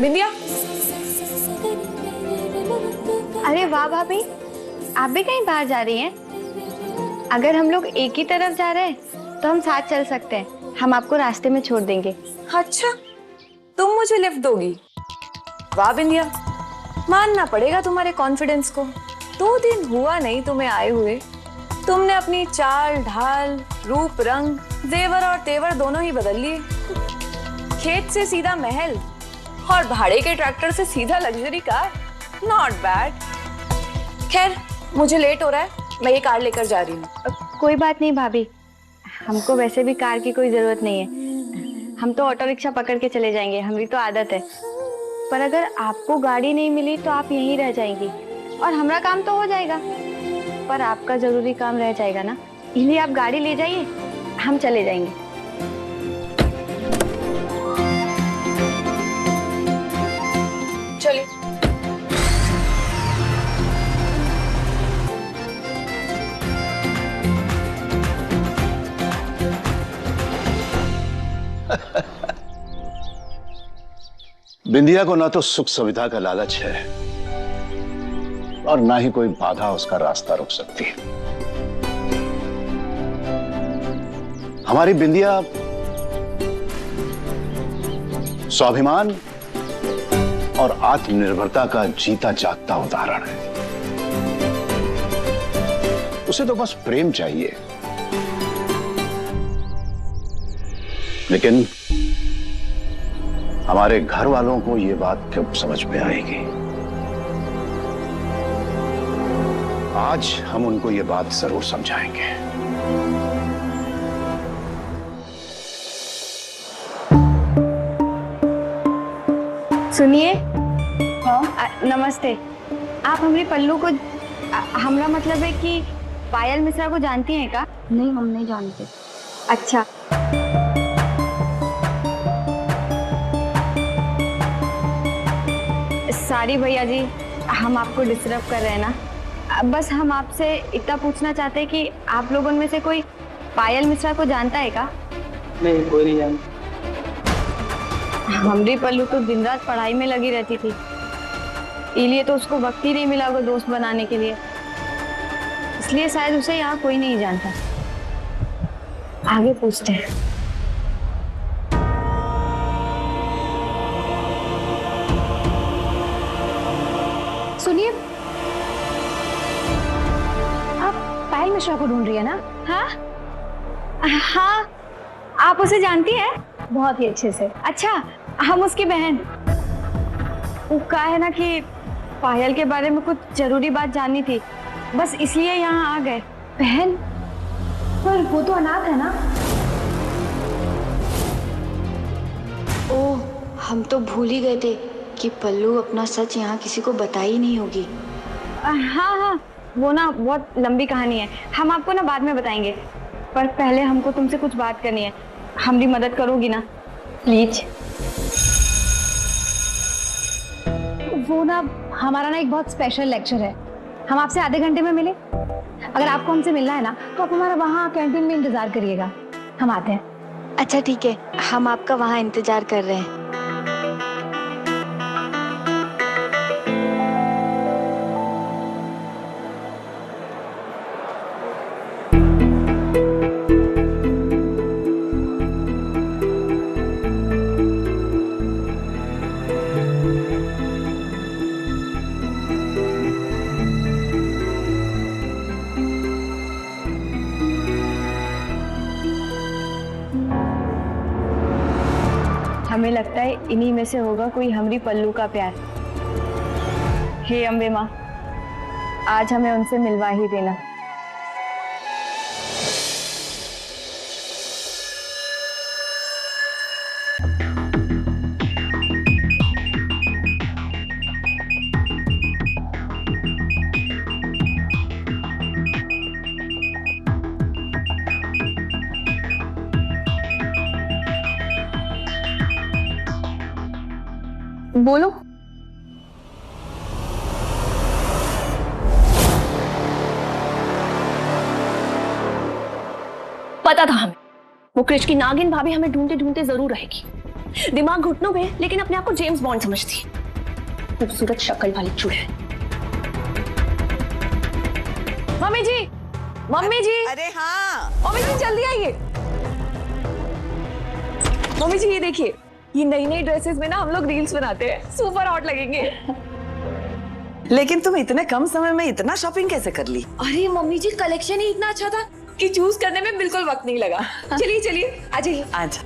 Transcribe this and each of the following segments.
बिंदिया। अरे वाह भाभी, आप भी कहीं बाहर जा रही हैं? अगर हम लोग एक ही तरफ जा रहे हैं तो हम साथ चल सकते हैं। हम आपको रास्ते में छोड़ देंगे। अच्छा, तुम मुझे लिफ्ट दोगी? वाह बिंदिया, मानना पड़ेगा तुम्हारे कॉन्फिडेंस को। 2 दिन हुआ नहीं तुम्हें आए हुए, तुमने अपनी चाल ढाल, रूप रंग, जेवर और तेवर दोनों ही बदल लिए। खेत से सीधा महल और भाड़े के ट्रैक्टर से सीधा लग्जरी कार। Not bad. खैर, मुझे लेट हो रहा है, मैं ये कार लेकर जा रही हूँ। कोई बात नहीं भाभी, हमको वैसे भी कार की कोई जरूरत नहीं है। हम तो ऑटो रिक्शा पकड़ के चले जाएंगे, हमारी तो आदत है। पर अगर आपको गाड़ी नहीं मिली तो आप यहीं रह जाएंगी और हमारा काम तो हो जाएगा, पर आपका जरूरी काम रह जाएगा ना। इसलिए आप गाड़ी ले जाइए, हम चले जाएंगे। चलिए। बिंदिया को ना तो सुख सुविधा का लालच है और ना ही कोई बाधा उसका रास्ता रोक सकती है। हमारी बिंदिया स्वाभिमान और आत्मनिर्भरता का जीता जागता उदाहरण है। उसे तो बस प्रेम चाहिए, लेकिन हमारे घर वालों को यह बात कब समझ में आएगी? आज हम उनको यह बात जरूर समझाएंगे। सुनिए। नमस्ते। आप हमारी पल्लू को, हमारा मतलब है कि पायल मिश्रा को जानती हैं क्या? नहीं, हम नहीं जानते। अच्छा। सॉरी भैया जी, हम आपको डिस्टर्ब कर रहे हैं ना। बस हम आपसे इतना पूछना चाहते हैं कि आप लोगों में से कोई पायल मिश्रा को जानता है क्या? नहीं, कोई नहीं जानता। हमारी पल्लू तो दिन रात पढ़ाई में लगी रहती थी, इसलिए तो उसको वक्त ही नहीं मिला होगा दोस्त बनाने के लिए। इसलिए शायद उसे यहाँ कोई नहीं जानता। आगे पूछते हैं। सुनिए, आप पायल मिश्रा को ढूंढ रही है ना? हाँ हाँ, आप उसे जानती हैं? बहुत ही अच्छे से। अच्छा, हम उसकी बहन। वो कहा है ना कि पायल के बारे में कुछ जरूरी बात जाननी थी, बस इसलिए यहाँ आ गए। बहन? पर वो तो अनाथ है ना? ओह, हम तो भूल ही गए थे कि पल्लू अपना सच यहाँ किसी को बताई नहीं होगी। हाँ हाँ, वो ना बहुत लंबी कहानी है, हम आपको ना बाद में बताएंगे। पर पहले हमको तुमसे कुछ बात करनी है। हमारी मदद करोगी ना प्लीज? वो ना हमारा ना एक बहुत स्पेशल लेक्चर है, हम आपसे आधे घंटे में मिले। अगर आपको हमसे मिलना है ना तो आप हमारा वहाँ कैंटीन में इंतजार करिएगा, हम आते हैं। अच्छा ठीक है, हम आपका वहाँ इंतजार कर रहे हैं। हमें लगता है इन्हीं में से होगा कोई हमारी पल्लू का प्यार। हे अम्बे माँ, आज हमें उनसे मिलवा ही देना। बोलो। पता था हमें, वो कृष की नागिन भाभी हमें ढूंढते ढूंढते जरूर रहेगी। दिमाग घुटनों पे, लेकिन अपने आप को जेम्स बॉन्ड समझती है। खूबसूरत शक्ल वाली चुड़ैल। मम्मी जी, मम्मी जी, अरे हाँ, मम्मी जी जल्दी आइए। मम्मी जी ये देखिए, ये नई नई ड्रेसेस में ना हम लोग रील्स बनाते हैं, सुपर हॉट लगेंगे। लेकिन तुम इतने कम समय में इतना शॉपिंग कैसे कर ली? अरे मम्मी जी कलेक्शन ही इतना अच्छा था कि चूज करने में बिल्कुल वक्त नहीं लगा। चलिए चलिए आ जाइए। आज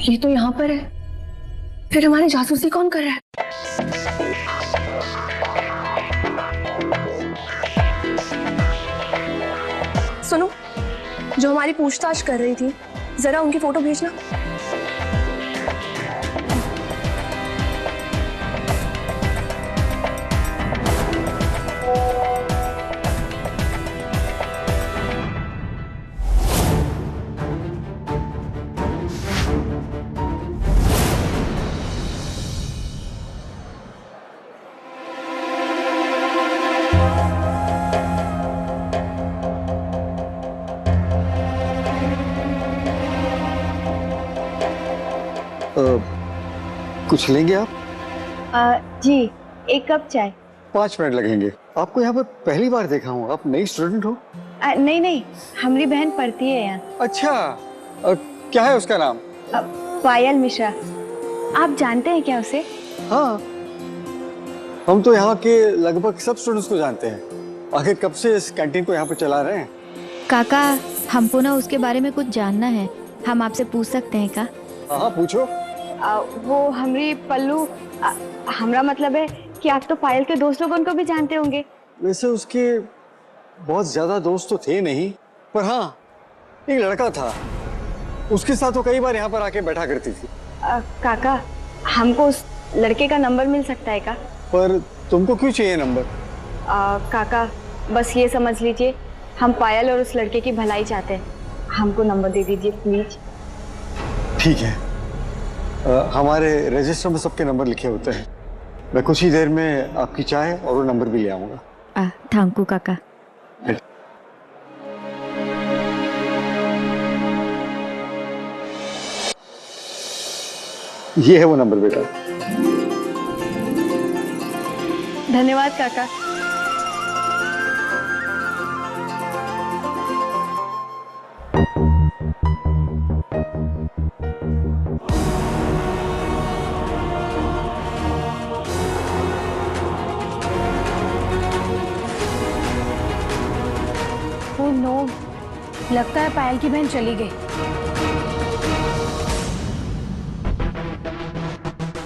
ये तो यहाँ पर है, फिर हमारी जासूसी कौन कर रहा है? सुनो, जो हमारी पूछताछ कर रही थी, जरा उनकी फोटो भेजना। कुछ लेंगे आप? जी, एक कप चाय। 5 मिनट लगेंगे। आपको यहाँ पर पहली बार देखा हूँ। आप नई स्टूडेंट हो? नहीं नहीं, हमारी बहन पढ़ती है यहाँ। अच्छा, क्या है उसका नाम? पायल मिश्रा। आप जानते हैं क्या उसे? हाँ, हम तो यहाँ के लगभग सब स्टूडेंट्स को जानते हैं। आखिर कब से इस कैंटीन को यहाँ पर चला रहे हैं? काका, हमको ना उसके बारे में कुछ जानना है, हम आपसे पूछ सकते हैं का? हाँ पूछो। वो हमारी पल्लू, हमारा मतलब है कि आप तो पायल के दोस्त लोगों को भी जानते होंगे। वैसे उसके बहुत ज्यादा दोस्त तो थे नहीं, पर हाँ एक लड़का था, उसके साथ वो कई बार यहाँ पर आके बैठा करती थी। काका, हमको उस लड़के का नंबर मिल सकता है का? पर तुमको क्यों चाहिए नंबर? काका, बस ये समझ लीजिए, हम पायल और उस लड़के की भलाई चाहते हैं। हमको नंबर दे दीजिए प्लीज। ठीक है, हमारे रजिस्टर में सबके नंबर लिखे होते हैं। मैं कुछ ही देर में आपकी चाय और वो नंबर भी ले आऊंगा। थैंक यू काका। ये है वो नंबर बेटा। धन्यवाद काका। ओह नो, लगता है पायल की बहन चली गई।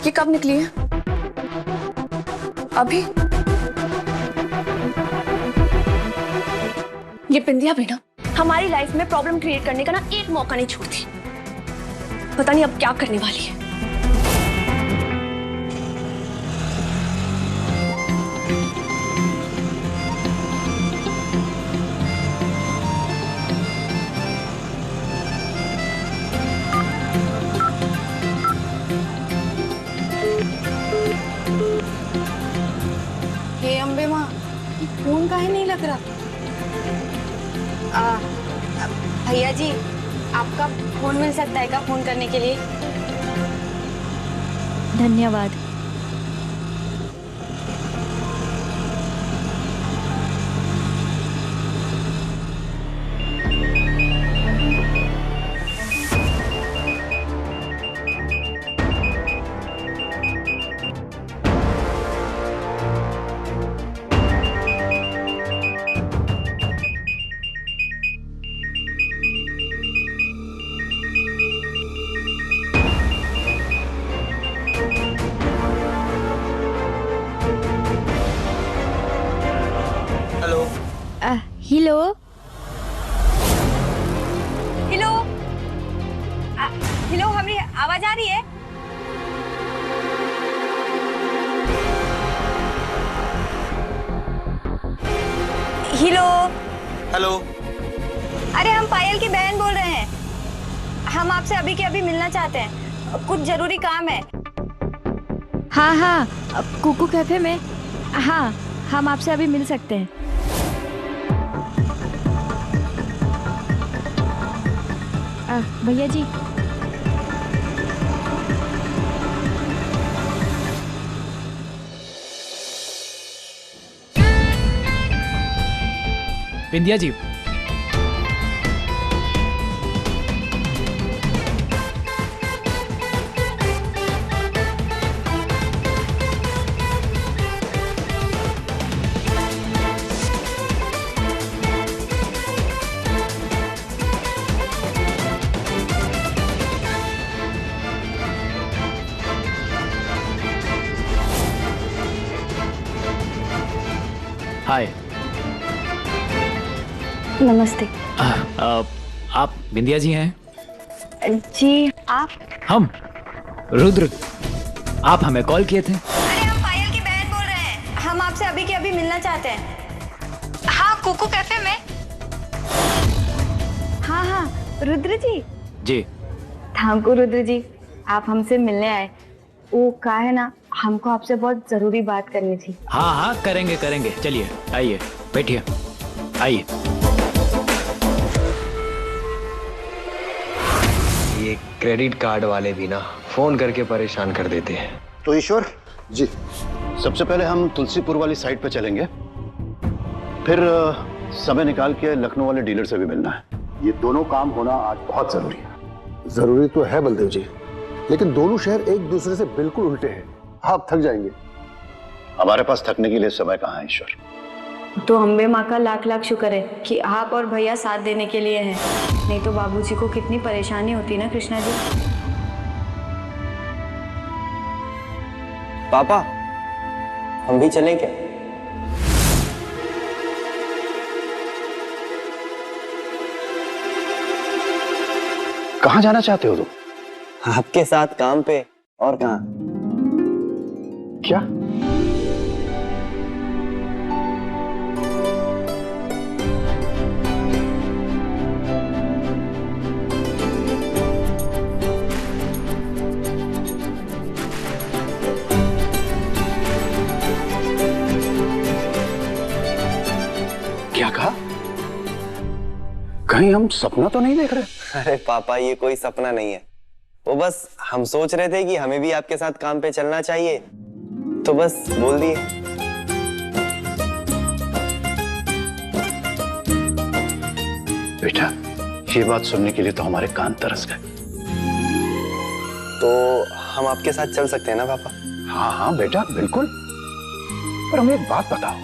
ये कब निकली है? अभी? ये बिंदिया भी ना हमारी लाइफ में प्रॉब्लम क्रिएट करने का ना एक मौका नहीं छोड़ती। पता नहीं अब क्या करने वाली है। हे अम्बे माँ, फोन काहे नहीं लग रहा? भैया जी, आपका फोन मिल सकता है क्या फोन करने के लिए? धन्यवाद। हेलो। हेलो हेलो, हेलो, हमारी आवाज आ रही है? हेलो। हेलो। अरे हम पायल की बहन बोल रहे हैं। हम आपसे अभी के अभी मिलना चाहते हैं, कुछ जरूरी काम है। हाँ हाँ, कुकू कैफे में। हाँ, हम आपसे अभी मिल सकते हैं। भैया जी, बिंदिया जी, हाय। नमस्ते आप बिंदिया जी हैं? जी। आप? हम रुद्र। आप हमें कॉल किए थे? अरे हम पायल की बहन बोल रहे हैं। हम आपसे अभी के अभी मिलना चाहते हैं। हाँ, कुकू कैफे में। हाँ हाँ, रुद्र जी। जी। थैंक यू रुद्र जी, आप हमसे मिलने आए। वो कहा है ना, हमको आपसे बहुत जरूरी बात करनी थी। हाँ हाँ, करेंगे करेंगे। चलिए आइए, बैठिए, आइए। ये क्रेडिट कार्ड वाले भी ना फोन करके परेशान कर देते हैं। तो ईश्वर जी। सबसे पहले हम तुलसीपुर वाली साइट पे चलेंगे, फिर समय निकाल के लखनऊ वाले डीलर से भी मिलना है। ये दोनों काम होना आज बहुत जरूरी है। जरूरी तो है बलदेव जी, लेकिन दोनों शहर एक दूसरे से बिल्कुल उल्टे हैं। आप थक जाएंगे। हमारे पास थकने के लिए समय कहाँ है ईश्वर। तो अम्बे माँ का लाख लाख शुक्र है कि आप और भैया साथ देने के लिए हैं, नहीं तो बाबूजी को कितनी परेशानी होती ना कृष्णा जी। पापा, हम भी चलें क्या? कहाँ जाना चाहते हो तुम? आपके साथ काम पे, और कहाँ? क्या? क्या कहा? कहीं हम सपना तो नहीं देख रहे? अरे पापा, ये कोई सपना नहीं है। वो बस हम सोच रहे थे कि हमें भी आपके साथ काम पे चलना चाहिए, तो बस बोल दिए। बेटा, ये बात सुनने के लिए तो हमारे कान तरस गए। तो हम आपके साथ चल सकते हैं ना पापा? हाँ हाँ बेटा, बिल्कुल। पर हमें एक बात बताओ,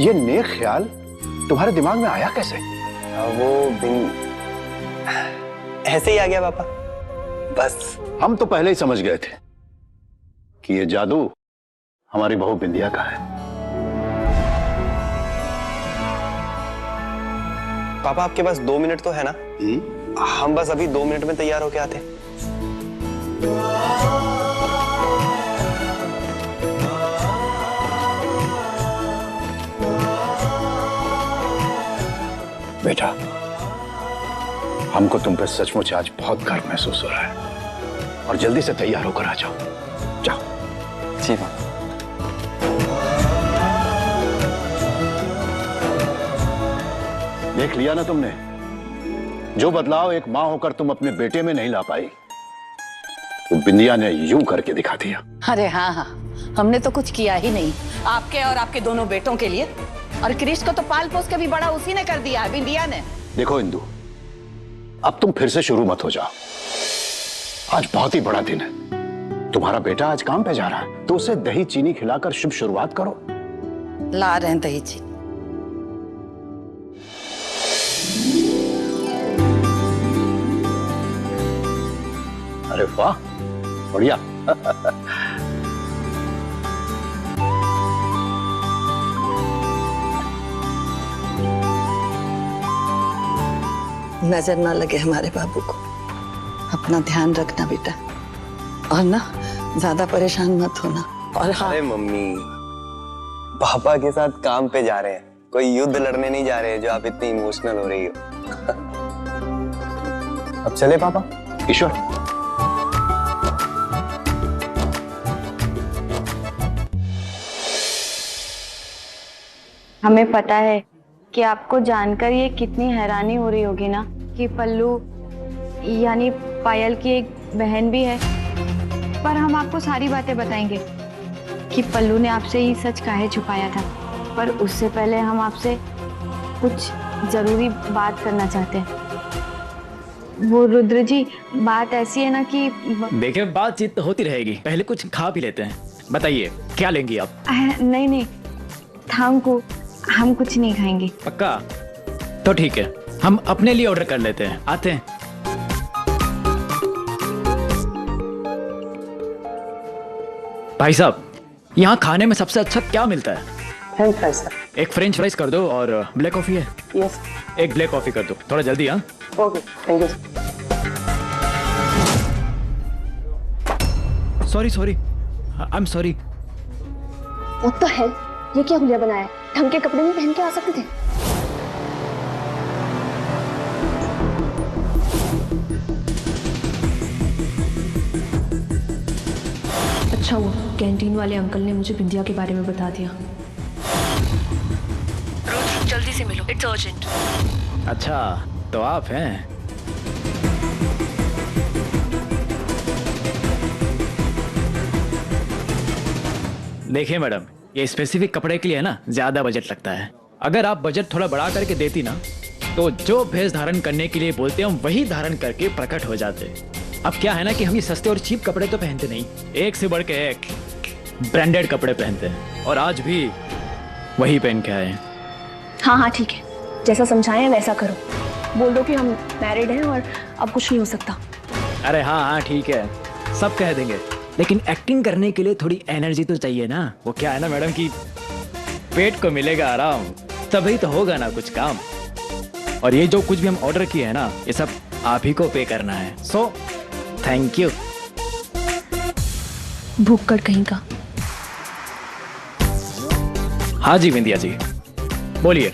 ये नेक ख्याल तुम्हारे दिमाग में आया कैसे? वो बिन ऐसे ही आ गया पापा, बस। हम तो पहले ही समझ गए थे कि ये जादू हमारी बहू बिंदिया का है। पापा, आपके पास 2 मिनट तो है ना? हम बस अभी 2 मिनट में तैयार होके आते। बेटा, हमको तुम पे सचमुच आज बहुत गर्व महसूस हो रहा है, और जल्दी से तैयार होकर आ जाओ। जाओ। जी पापा। देख लिया ना तुमने, जो बदलाव एक मां होकर तुम अपने बेटे में नहीं ला पाई, वो बिंदिया ने यूं करके दिखा दिया। अरे हाँ हाँ, हमने तो कुछ किया ही नहीं आपके और आपके दोनों बेटों के लिए, और क्रिश को तो पाल पोस के भी बड़ा उसी ने कर दिया, बिंदिया ने। देखो इंदु, अब तुम फिर से शुरू मत हो जाओ। आज बहुत ही बड़ा दिन है। तुम्हारा बेटा आज काम पे जा रहा है, तो उसे दही चीनी खिलाकर शुभ शुरुआत करो। ला रहे हैं दही चीनी। अरे वाह, बढ़िया। नजर ना लगे हमारे बाबू को। अपना ध्यान रखना बेटा, और ना ज्यादा परेशान मत होना। और हाँ, अरे मम्मी, पापा के साथ काम पे जा रहे हैं, कोई युद्ध लड़ने नहीं जा रहे हैं जो आप इतनी इमोशनल हो रही हो। अब चले पापा? ईश्वर, हमें पता है कि आपको जानकर ये कितनी हैरानी हो रही होगी ना कि पल्लू यानी पायल की एक बहन भी है। पर हम आपको सारी बातें बताएंगे कि पल्लू ने आपसे ये सच काहे छुपाया था। पर उससे पहले हम आपसे कुछ जरूरी बात करना चाहते हैं। वो रुद्र जी, बात ऐसी है ना कि देखिए, बातचीत तो होती रहेगी, पहले कुछ खा भी लेते हैं। बताइए क्या लेंगी आप? नहीं, हम कुछ नहीं खाएंगे। पक्का? तो ठीक है, हम अपने लिए ऑर्डर कर लेते हैं, आते हैं। भाई साहब, यहाँ खाने में सबसे अच्छा क्या मिलता है? French fries sir. एक फ्रेंच फ्राइज कर दो और ब्लैक कॉफी है? यस। एक ब्लैक कॉफी कर दो, थोड़ा जल्दी। हाँ, okay, thank you. Sorry, I am sorry. What the hell, ये क्या हुलिया बनाया है? ढंग के कपड़े नहीं पहन के आ सकते थे। अच्छा हुआ कैंटीन वाले अंकल ने मुझे बिंदिया के बारे में बता दिया। रुद्र, जल्दी से मिलो, इट्स अर्जेंट। अच्छा, तो आप हैं? देखिए मैडम, ये स्पेसिफिक कपड़े के लिए ना ज्यादा बजट लगता है। अगर आप बजट थोड़ा बढ़ा करके देती ना, तो जो भेष धारण करने के लिए बोलते हैं हम वही धारण करके प्रकट हो जाते। अब क्या है ना कि हम ये सस्ते और चीप कपड़े तो पहनते नहीं, एक से बढ़ के एक ब्रांडेड कपड़े पहनते हैं, और आज भी वही पहन के आए हैं। हाँ ठीक है, जैसा समझाएं वैसा करो। बोल दो कि हम मैरिड हैं और अब कुछ नहीं हो सकता। अरे हाँ ठीक है, सब कह देंगे, लेकिन एक्टिंग करने के लिए थोड़ी एनर्जी तो चाहिए ना। वो क्या है ना मैडम कि पेट को मिलेगा आराम, तभी तो होगा ना कुछ काम। और ये जो कुछ भी हम ऑर्डर किए हैं ना, ये सब आप ही को पे करना है। So thank you. भूखड़ कहीं का। हाँ जी विंध्या जी, बोलिए।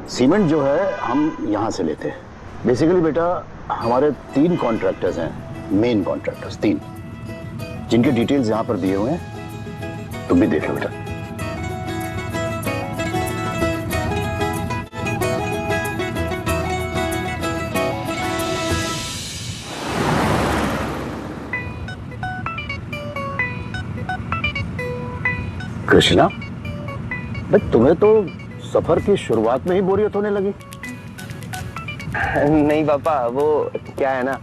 सीमेंट जो है हम यहाँ से लेते हैं। बेसिकली बेटा, हमारे 3 कॉन्ट्रैक्टर्स हैं, मेन कॉन्ट्रैक्टर्स 3, जिनके डिटेल्स यहाँ पर दिए हुए हैं। तुम भी देख लो बेटा। कृष्णा, भाई तुम्हें तो सफर की शुरुआत में ही बोरियत होने लगी। नहीं पापा, वो क्या है ना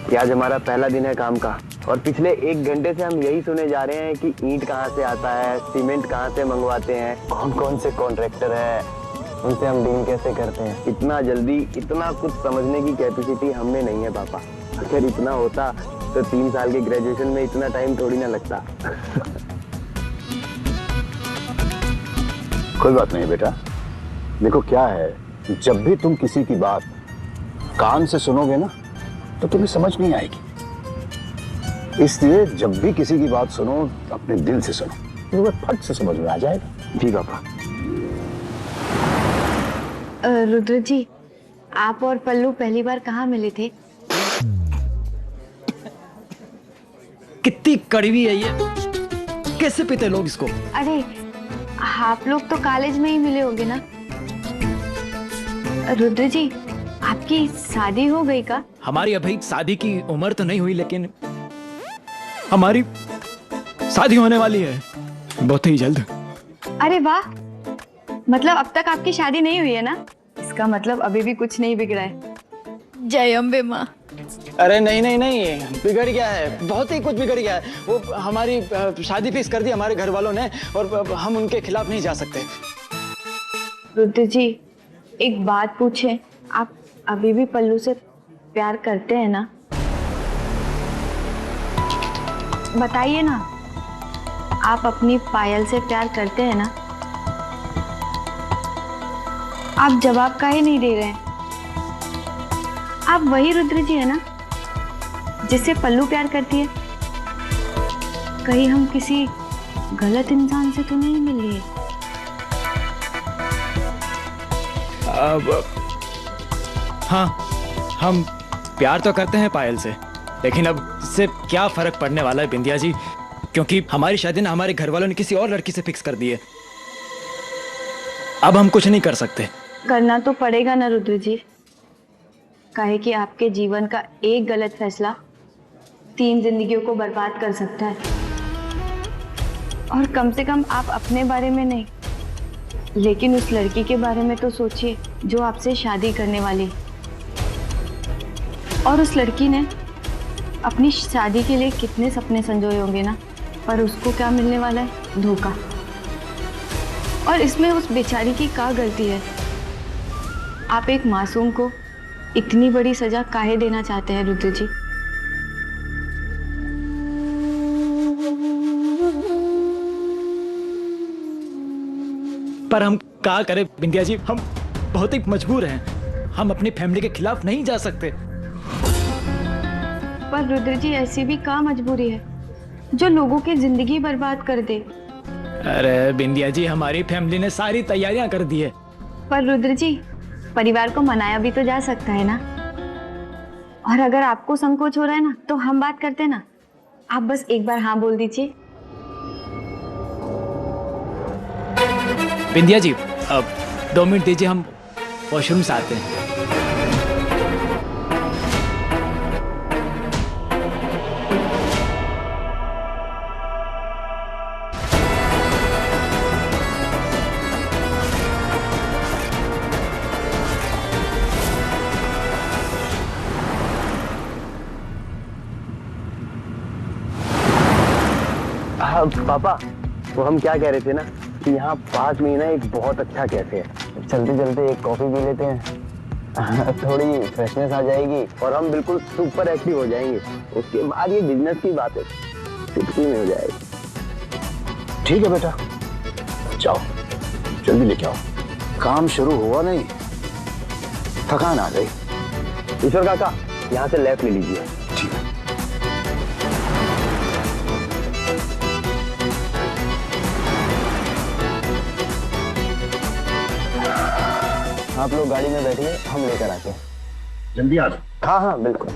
कि आज हमारा पहला दिन है काम का, और पिछले 1 घंटे से हम यही सुने जा रहे हैं कि ईंट कहाँ से आता है, सीमेंट कहाँ से मंगवाते हैं, कौन कौन से कॉन्ट्रैक्टर है, उनसे हम डील कैसे करते हैं। इतना जल्दी इतना कुछ समझने की कैपेसिटी हमें नहीं है पापा। अगर इतना होता तो 3 साल के ग्रेजुएशन में इतना टाइम थोड़ी ना लगता। कोई बात नहीं बेटा, देखो क्या है, जब भी तुम किसी की बात कान से सुनोगे ना, तो तुम्हें समझ नहीं आएगी। इसलिए जब भी किसी की बात सुनो, अपने दिल से सुनो, तुम्हें फट से समझ में आ जाएगा। जी पापा। रुद्र जी, आप और पल्लू पहली बार कहाँ मिले थे? कितनी कड़वी है ये, कैसे पीते लोग इसको? अरे आप लोग तो कॉलेज में ही मिले होंगे ना। रुद्र जी, आपकी शादी हो गई का? हमारी अभी शादी की उम्र तो नहीं हुई, लेकिन हमारी शादी होने वाली है बहुत ही जल्द। अरे वाह, मतलब अब तक आपकी शादी नहीं हुई है ना? इसका मतलब अभी भी कुछ नहीं बिगड़ा है। जय अम्बे माँ। अरे नहीं नहीं नहीं, बिगड़ गया है, बहुत ही कुछ बिगड़ गया है। वो हमारी शादी फिक्स कर दी हमारे घर वालों ने, और हम उनके खिलाफ नहीं जा सकते। रुद्र जी, एक बात पूछें, आप अभी भी पल्लू से प्यार करते हैं ना? बताइए ना, आप अपनी पायल से प्यार करते हैं ना? आप जवाब काहे नहीं दे रहे हैं? आप वही रुद्र जी है ना जिससे पल्लू प्यार करती है? कहीं हम किसी गलत इंसान से तो नहीं मिल रही? अब हाँ, हम प्यार तो करते हैं पायल से, लेकिन अब इससे क्या फर्क पड़ने वाला है बिंदिया जी, क्योंकि हमारी शादी ना हमारे घर वालों ने किसी और लड़की से फिक्स कर दी है। अब हम कुछ नहीं कर सकते। करना तो पड़ेगा ना रुद्र जी, काहे कि आपके जीवन का एक गलत फैसला 3 जिंदगियों को बर्बाद कर सकता है। और कम से कम आप अपने बारे में नहीं, लेकिन उस लड़की के बारे में तो सोचिए जो आपसे शादी करने वाली। और उस लड़की ने अपनी शादी के लिए कितने सपने संजोए होंगे ना, पर उसको क्या मिलने वाला है? धोखा। और इसमें उस बेचारी की क्या गलती है? आप एक मासूम को इतनी बड़ी सजा काहे देना चाहते हैं रुद्र जी? पर हम क्या करें बिंदिया जी, हम बहुत ही मजबूर हैं। हम अपनी फैमिली के खिलाफ नहीं जा सकते। पर रुद्र जी ऐसी भी क्या मजबूरी है जो लोगों की जिंदगी बर्बाद कर दे? अरे बिंदिया जी, हमारी फैमिली ने सारी तैयारियां कर दी है। पर रुद्र जी, परिवार को मनाया भी तो जा सकता है ना। और अगर आपको संकोच हो रहा है ना, तो हम बात करते हैं ना। आप बस एक बार हाँ बोल दीजिए। बिंदिया जी, अब 2 मिनट दीजिए, हम वॉशरूम से आते हैं। हाँ पापा, वो हम क्या कह रहे थे ना कि यहाँ पास में ही ना एक बहुत अच्छा कैफे है। चलते चलते एक कॉफी पी लेते हैं, थोड़ी फ्रेशनेस आ जाएगी और हम बिल्कुल सुपर एक्टिव हो जाएंगे। उसके बाद ये बिजनेस की बात है, चुटकी में हो जाएगी। ठीक है बेटा, जाओ जल्दी लेके आओ। काम शुरू हुआ नहीं, थकान आ गई। ईश्वर काका, यहाँ से लेफ्ट ले लीजिए। ठीक है। आप लोग गाड़ी में बैठिए, हम लेकर आते हैं। जल्दी आ जाओ। हाँ हाँ बिल्कुल।